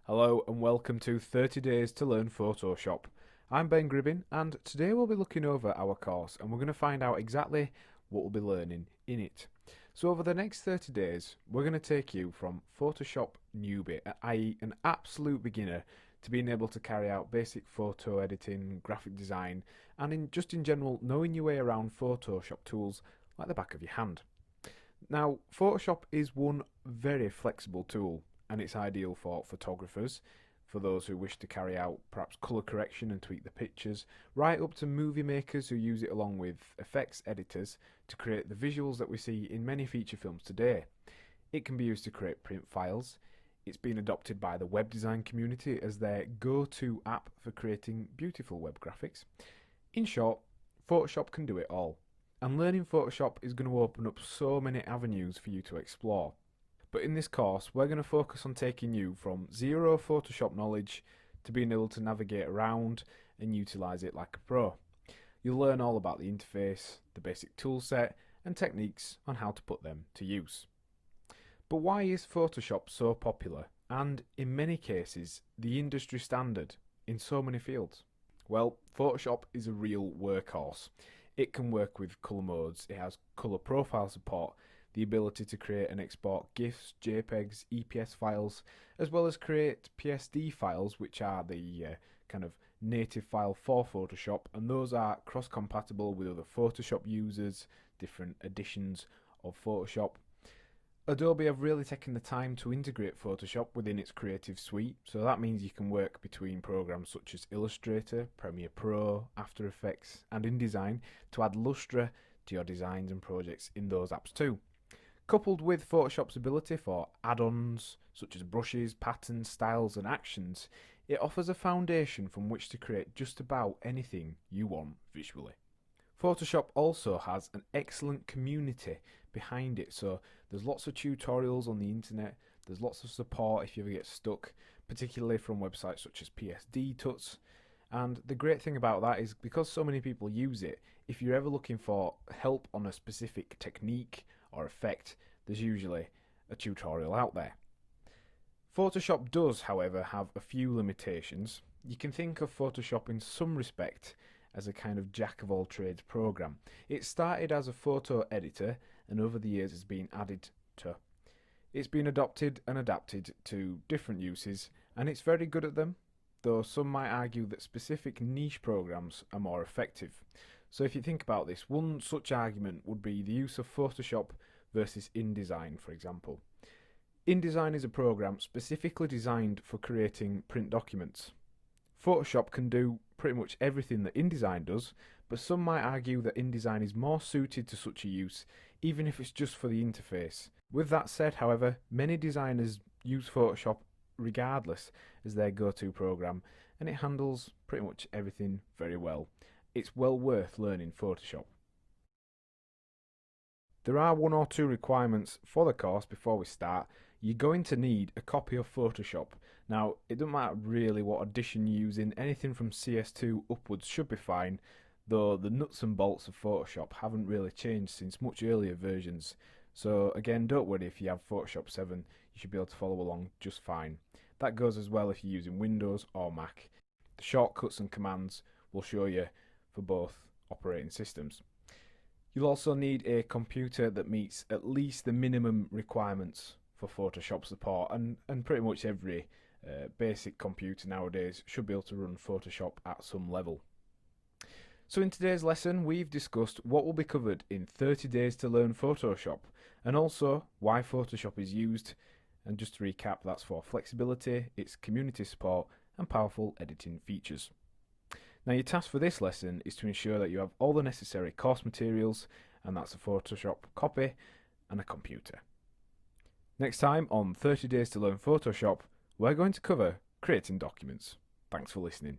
Hello and welcome to 30 Days to Learn Photoshop. I'm Ben Gribbin and today we'll be looking over our course and we're going to find out exactly what we'll be learning in it. So over the next 30 days we're going to take you from Photoshop newbie, i.e. an absolute beginner, to being able to carry out basic photo editing, graphic design and in general knowing your way around Photoshop tools like the back of your hand. Now, Photoshop is one very flexible tool and it's ideal for photographers, for those who wish to carry out perhaps colour correction and tweak the pictures, right up to movie makers who use it along with effects editors to create the visuals that we see in many feature films today. It can be used to create print files. It's been adopted by the web design community as their go-to app for creating beautiful web graphics. In short, Photoshop can do it all. And learning Photoshop is going to open up so many avenues for you to explore. But in this course, we're going to focus on taking you from zero Photoshop knowledge to being able to navigate around and utilise it like a pro. You'll learn all about the interface, the basic tool set, and techniques on how to put them to use. But why is Photoshop so popular and, in many cases, the industry standard in so many fields? Well, Photoshop is a real workhorse. It can work with colour modes, it has colour profile support, the ability to create and export GIFs, JPEGs, EPS files, as well as create PSD files, which are the kind of native file for Photoshop, and those are cross-compatible with other Photoshop users, different editions of Photoshop. Adobe have really taken the time to integrate Photoshop within its creative suite, so that means you can work between programs such as Illustrator, Premiere Pro, After Effects, and InDesign to add lustre to your designs and projects in those apps too. Coupled with Photoshop's ability for add-ons such as brushes, patterns, styles and actions, it offers a foundation from which to create just about anything you want visually. Photoshop also has an excellent community behind it, so there's lots of tutorials on the internet, there's lots of support if you ever get stuck, particularly from websites such as PSD Tuts. And the great thing about that is because so many people use it, if you're ever looking for help on a specific technique or effect, there's usually a tutorial out there. Photoshop does, however, have a few limitations. You can think of Photoshop in some respect as a kind of jack-of-all-trades program. It started as a photo editor and over the years has been added to. It's been adopted and adapted to different uses and it's very good at them, though some might argue that specific niche programs are more effective. So if you think about this, one such argument would be the use of Photoshop versus InDesign, for example. InDesign is a program specifically designed for creating print documents. Photoshop can do pretty much everything that InDesign does, but some might argue that InDesign is more suited to such a use, even if it's just for the interface. With that said, however, many designers use Photoshop regardless as their go-to program, and it handles pretty much everything very well. It's well worth learning Photoshop. There are one or two requirements for the course before we start. You're going to need a copy of Photoshop. Now, it doesn't matter really what edition you're using, anything from CS2 upwards should be fine, though the nuts and bolts of Photoshop haven't really changed since much earlier versions. So again, don't worry if you have Photoshop 7, you should be able to follow along just fine. That goes as well if you're using Windows or Mac. The shortcuts and commands will show you for both operating systems. You'll also need a computer that meets at least the minimum requirements for Photoshop support, and pretty much every basic computer nowadays should be able to run Photoshop at some level. So in today's lesson we've discussed what will be covered in 30 days to learn Photoshop, and also why Photoshop is used, and just to recap, that's for flexibility, its community support and powerful editing features. Now your task for this lesson is to ensure that you have all the necessary course materials, and that's a Photoshop copy and a computer. Next time on 30 Days to Learn Photoshop, we're going to cover creating documents. Thanks for listening.